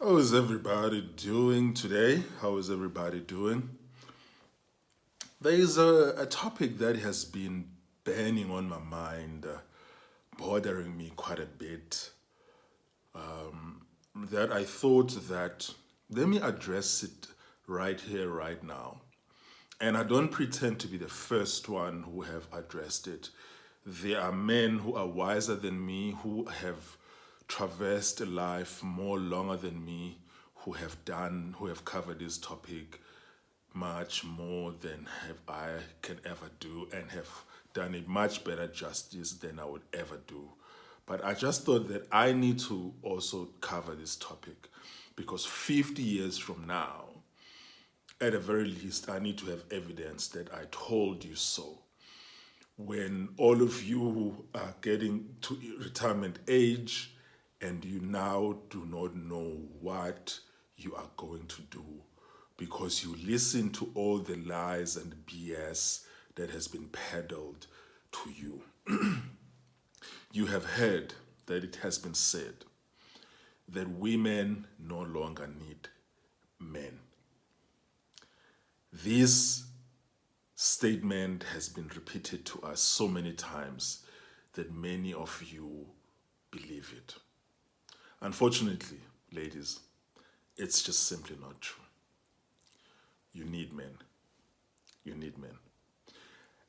How is everybody doing today? How is everybody doing? There is a topic that has been burning on my mind, bothering me quite a bit, that I thought that let me address it right here, right now. And I don't pretend to be the first one who have addressed it. There are men who are wiser than me, who have traversed life more longer than me, who have covered this topic much more than have I can ever do, and have done it much better justice than I would ever do. But I just thought that I need to also cover this topic because 50 years from now, at the very least, I need to have evidence that I told you so. When all of you are getting to retirement age and you now do not know what you are going to do because you listen to all the lies and BS that has been peddled to you. You have heard that it has been said that women no longer need men. This statement has been repeated to us so many times that many of you believe it. Unfortunately, ladies, it's just simply not true. You need men. You need men.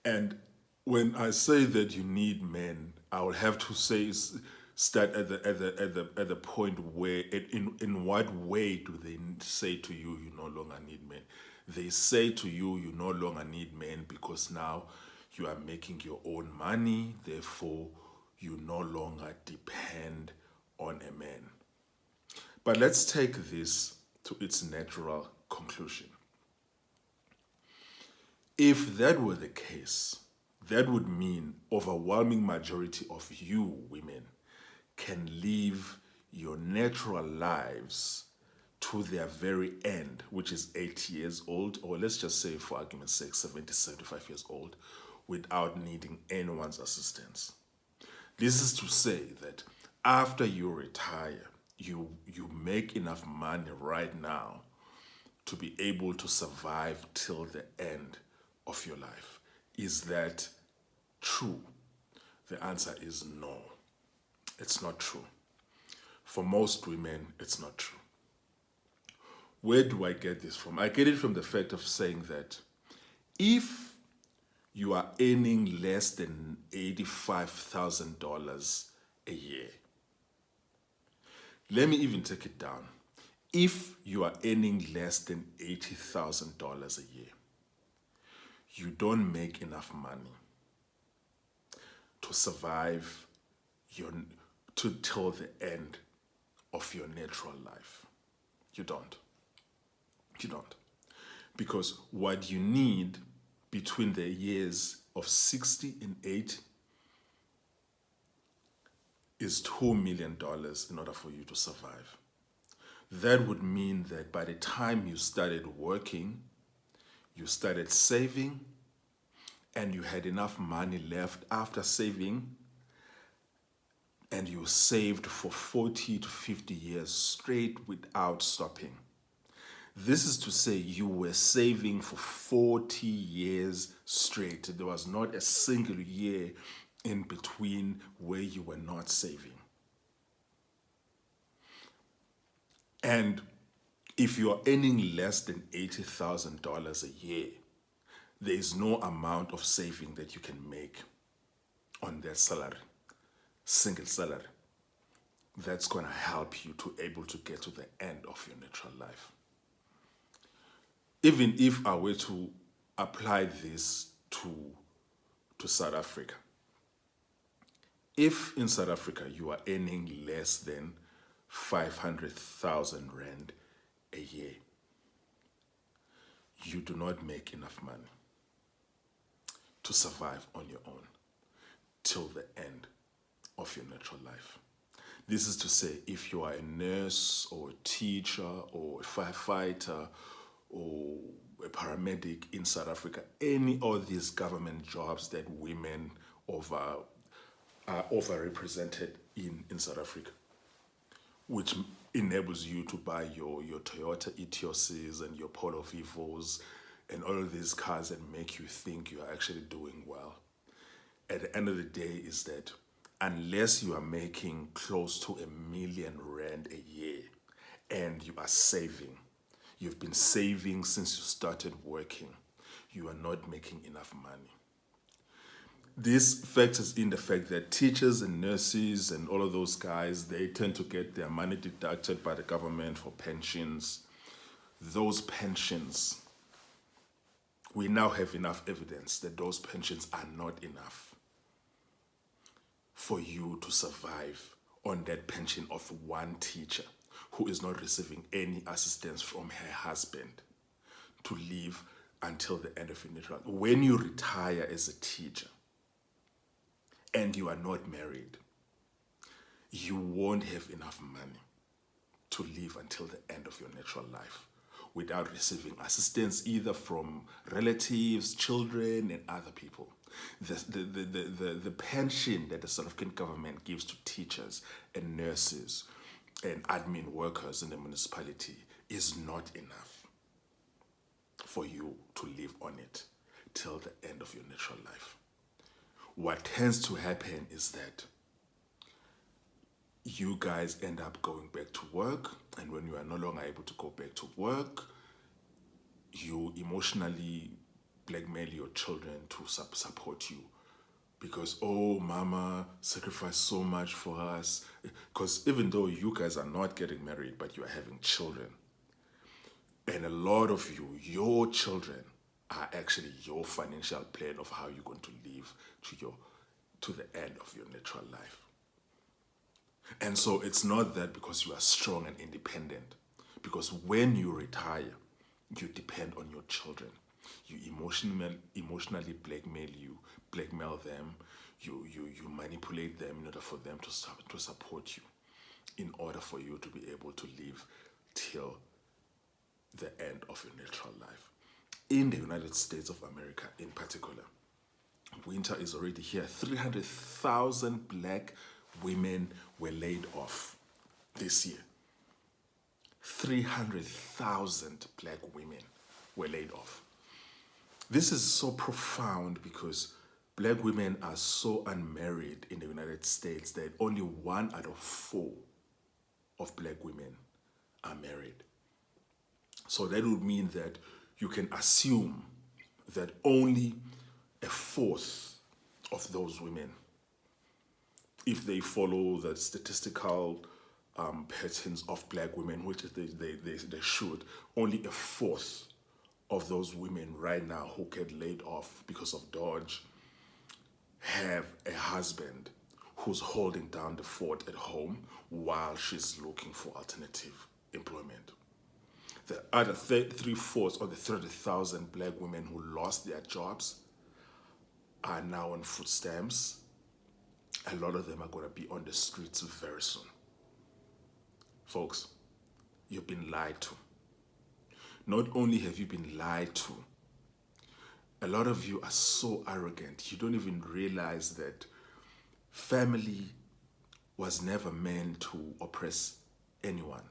And when I say that you need men, I will have to say start at the point where in what way do they say to you you no longer need men? They say to you you no longer need men because now you are making your own money, therefore you no longer depend on a man. But let's take this to its natural conclusion. If that were the case, that would mean overwhelming majority of you women can live your natural lives to their very end, which is 80 years old, or let's just say for argument's sake, 70, 75 years old, without needing anyone's assistance. This is to say that after you retire, you make enough money right now to be able to survive till the end of your life. Is that true? The answer is no. It's not true. For most women, it's not true. Where do I get this from? I get it from the fact of saying that if you are earning less than $85,000 a year, let me even take it down. If you are earning less than $80,000 a year, you don't make enough money to survive your to till the end of your natural life. You don't. You don't. Because what you need between the years of 60 and 80 is $2 million in order for you to survive. That would mean that by the time you started working, you started saving, and you had enough money left after saving, and you saved for 40 to 50 years straight without stopping. This is to say you were saving for 40 years straight. There was not a single year in between where you were not saving. And if you are earning less than $80,000 a year, there is no amount of saving that you can make on that salary, single salary, that's going to help you to able to get to the end of your natural life. Even if I were to apply this to South Africa, if in South Africa you are earning less than 500,000 Rand a year, you do not make enough money to survive on your own till the end of your natural life. This is to say, if you are a nurse or a teacher or a firefighter or a paramedic in South Africa, any of these government jobs that women are overrepresented in South Africa, which enables you to buy your Toyota Etioses and your Polo Vivos and all of these cars that make you think you are actually doing well. At the end of the day is that unless you are making close to R1 million a year and you are saving, you've been saving since you started working, you are not making enough money. This factors in the fact that teachers and nurses and all of those guys, they tend to get their money deducted by the government for pensions. Those pensions, we now have enough evidence that those pensions are not enough for you to survive on that pension of one teacher who is not receiving any assistance from her husband to live until the end of your natural. When you retire as a teacher and you are not married, you won't have enough money to live until the end of your natural life without receiving assistance either from relatives, children, and other people. The pension that the South African government gives to teachers and nurses and admin workers in the municipality is not enough for you to live on it till the end of your natural life. What tends to happen is that you guys end up going back to work, and when you are no longer able to go back to work, you emotionally blackmail your children to support you because, oh, mama sacrificed so much for us. Because even though you guys are not getting married, but you are having children, and a lot of you, your children are actually your financial plan of how you're going to live to the end of your natural life. And so it's not that because you are strong and independent, because when you retire, you depend on your children. You emotionally blackmail them, you manipulate them in order for them to support you, in order for you to be able to live till the end of your natural life. In the United States of America in particular, winter is already here. 300,000 black women were laid off this year. 300,000 black women were laid off. This is so profound because black women are so unmarried in the United States that only 1 out of 4 of black women are married. So that would mean that you can assume that only 1/4 of those women, if they follow the statistical patterns of black women, which they should, only 1/4 of those women right now who get laid off because of Dodge have a husband who's holding down the fort at home while she's looking for alternative employment. The other 3/4 of the 30,000 black women who lost their jobs are now on food stamps. A lot of them are going to be on the streets very soon. Folks, you've been lied to. Not only have you been lied to, a lot of you are so arrogant, you don't even realize that family was never meant to oppress anyone.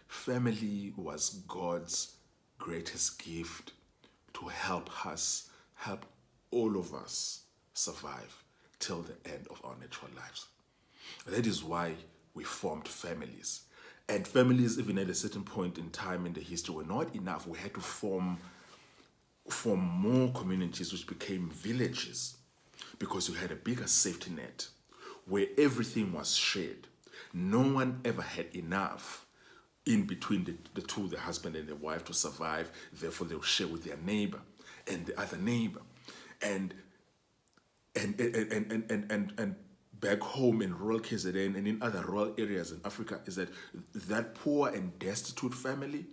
Family was God's greatest gift to help all of us survive till the end of our natural lives. That is why we formed families. And families, even at a certain point in time in the history, were not enough. We had to form more communities, which became villages, because you had a bigger safety net where everything was shared. No one ever had enough in between the two, the husband and the wife, to survive. Therefore, they'll share with their neighbor and the other neighbor. And back home in rural KZN and in other rural areas in Africa, is that poor and destitute family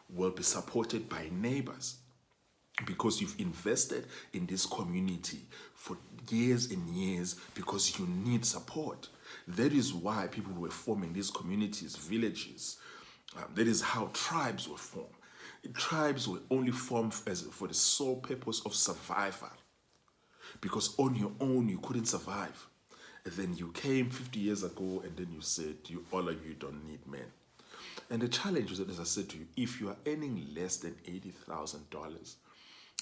will be supported by neighbors because you've invested in this community for years and years because you need support. That is why people were forming these communities, villages. That is how tribes were formed. Tribes were only formed for the sole purpose of survival, because on your own you couldn't survive. And then you came 50 years ago and then you said, all of you don't need men. And the challenge is that, as I said to you, if you are earning less than $80,000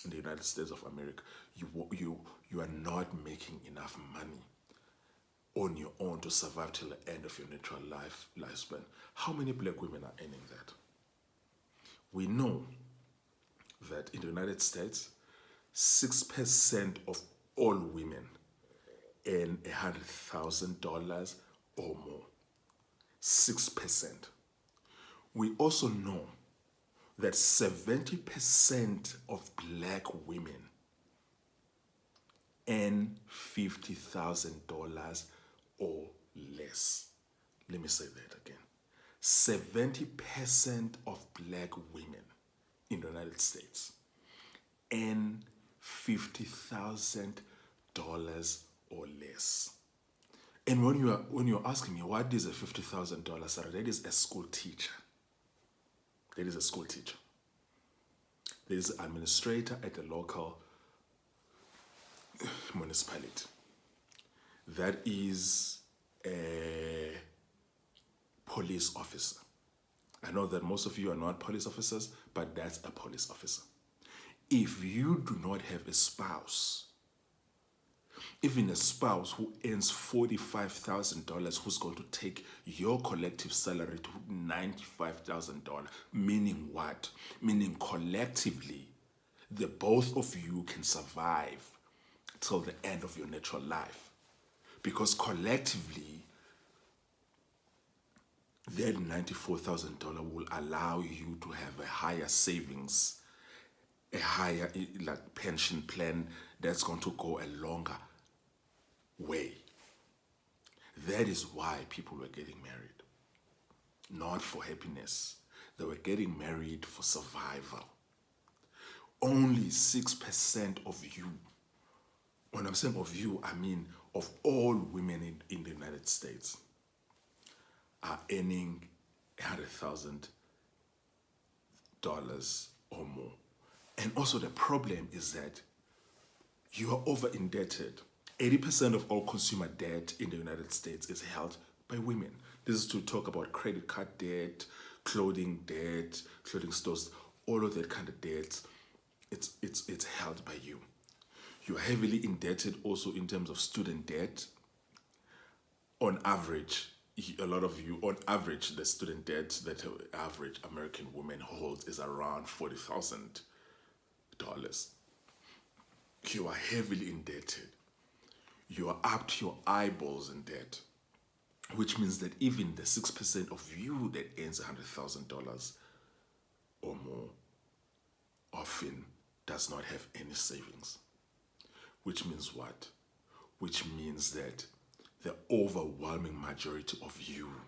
in the United States of America, you are not making enough money on your own to survive till the end of your natural lifespan. How many black women are earning that? We know that in the United States, 6% of all women earn $100,000 or more. 6%. We also know that 70% of black women earn $50,000 or less. Let me say that again. 70% of black women in the United States earn $50,000 or less. And when you're asking me, what is a $50,000 salary? That is a school teacher. That is a school teacher. There is an administrator at the local municipality. That is a police officer. I know that most of you are not police officers, but that's a police officer. If you do not have a spouse, even a spouse who earns $45,000, who's going to take your collective salary to $95,000, meaning what? Meaning collectively, the both of you can survive till the end of your natural life. Because collectively, that $94,000 will allow you to have a higher savings, a higher pension plan that's going to go a longer way. That is why people were getting married. Not for happiness. They were getting married for survival. Only 6% of you, when I'm saying of you, I mean of all women in the United States, are earning $100,000 or more. And also the problem is that you are over indebted. 80% of all consumer debt in the United States is held by women. This is to talk about credit card debt, clothing stores, all of that kind of debt. It's held by you. You are heavily indebted also in terms of student debt. On average, a lot of you, on average, the student debt that an average American woman holds is around $40,000. You are heavily indebted. You are up to your eyeballs in debt, which means that even the 6% of you that earns $100,000 or more often does not have any savings. Which means what? Which means that the overwhelming majority of you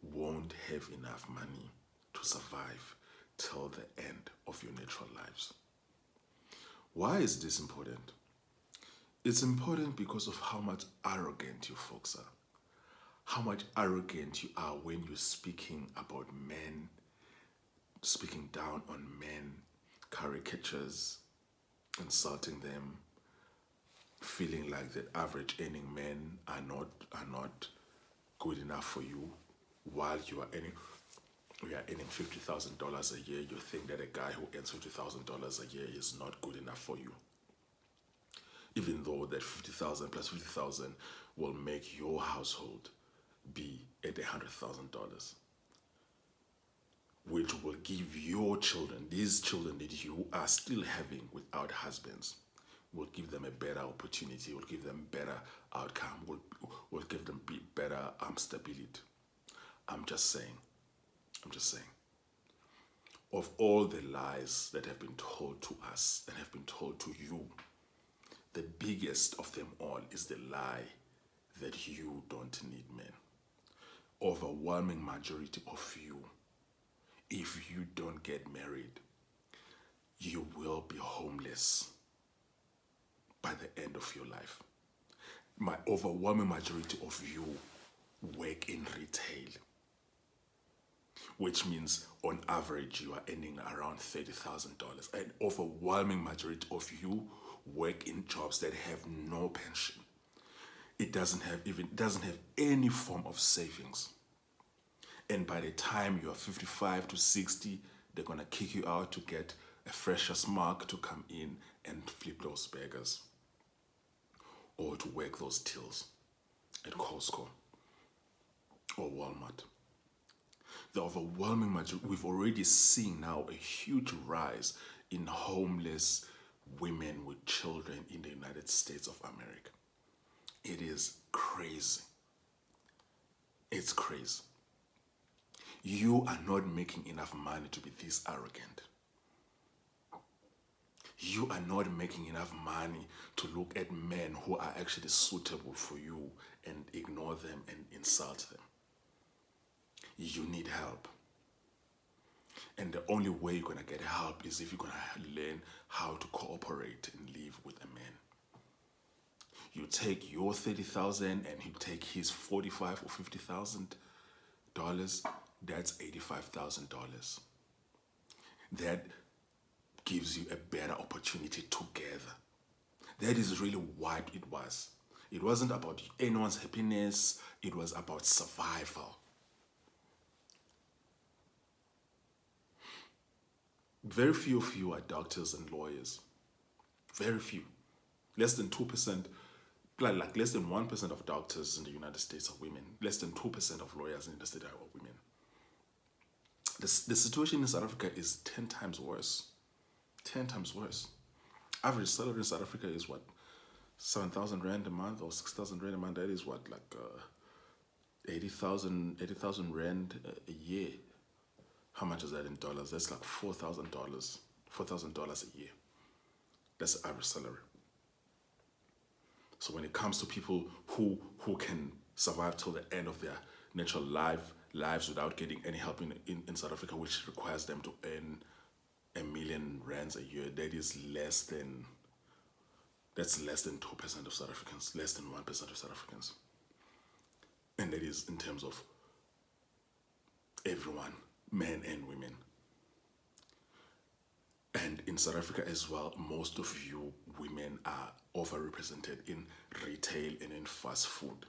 won't have enough money to survive till the end of your natural lives. Why is this important? It's important because of how much arrogant you folks are. How much arrogant you are when you're speaking about men, speaking down on men, caricatures, insulting them, feeling like the average earning men are not good enough for you, while you are earning $50,000 a year. You think that a guy who earns $50,000 a year is not good enough for you, even though that 50,000 plus 50,000 will make your household be at $100,000, which will give your children, these children that you are still having without husbands, will give them a better opportunity, will give them better outcome, will give them better stability. I'm just saying. Of all the lies that have been told to us and have been told to you, the biggest of them all is the lie that you don't need men. Overwhelming majority of you, if you don't get married, you will be homeless by the end of your life. My overwhelming majority of you work in retail, which means on average you are earning around $30,000. An overwhelming majority of you work in jobs that have no pension. It doesn't have any form of savings. And by the time you're 55 to 60, they're going to kick you out to get a freshers mark to come in and flip those burgers or to work those tills at Costco or Walmart. The overwhelming majority, we've already seen now a huge rise in homeless women with children in the United States of America. It is crazy. It's crazy. You are not making enough money to be this arrogant. You are not making enough money to look at men who are actually suitable for you and ignore them and insult them. You need help. And the only way you're going to get help is if you're going to learn how to cooperate and live with a man. You take your $30,000 and you take his $45,000 or $50,000. That's $85,000. That gives you a better opportunity together. That is really what it was. It wasn't about anyone's happiness. It was about survival. Very few of you are doctors and lawyers. Very few. Less than 2%, like less than 1% of doctors in the United States are women. Less than 2% of lawyers in the state are women. The situation in South Africa is 10 times worse. 10 times worse. Average salary in South Africa is what? 7,000 Rand a month or 6,000 Rand a month. That is what? Like 80,000 Rand a year. How much is that in dollars? That's like $4,000. $4,000 a year. That's the average salary. So when it comes to people who can survive till the end of their natural lives without getting any help in South Africa, which requires them to earn R1 million a year, that's less than 2% of South Africans, less than 1% of South Africans. And that is in terms of everyone, men and women. And in South Africa as well, most of you women are overrepresented in retail and in fast food.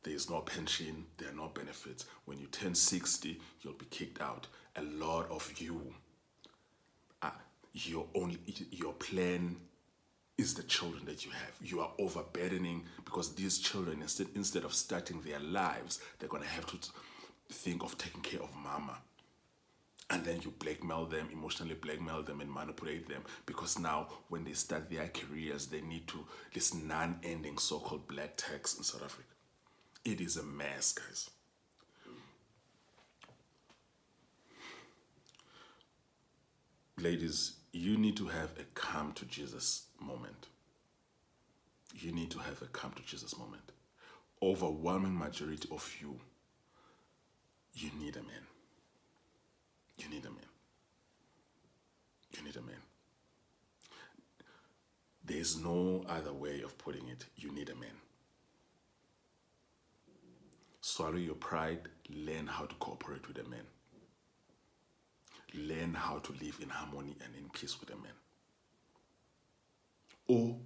There is no pension, there are no benefits. When you turn 60, you'll be kicked out. A lot of you, your plan is the children that you have. You are overburdening because these children, instead of starting their lives, they're going to have to think of taking care of mama. And then you blackmail them, emotionally blackmail them and manipulate them because now when they start their careers, they need to this non-ending so-called black tax in South Africa. It is a mess, guys. Ladies, you need to have a come to Jesus moment. You need to have a come to Jesus moment. Overwhelming majority of you need a man. You need a man. You need a man. There's no other way of putting it. You need a man. Swallow your pride. Learn how to cooperate with a man. Learn how to live in harmony and in peace with a man. Or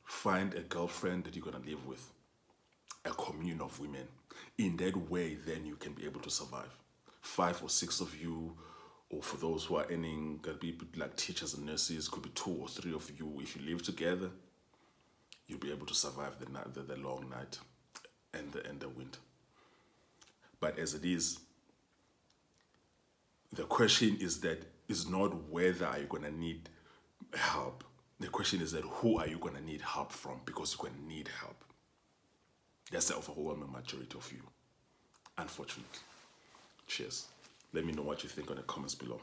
find a girlfriend that you're going to live with. A commune of women. In that way, then you can be able to survive. 5 or 6 of you, or for those who are earning, could be like teachers and nurses, could be 2 or 3 of you. If you live together, you'll be able to survive the long night and the winter. But as it is, the question is not whether are you going to need help. The question is that who are you going to need help from, because you're going to need help. That's the overwhelming majority of you, unfortunately. Cheers. Let me know what you think in the comments below.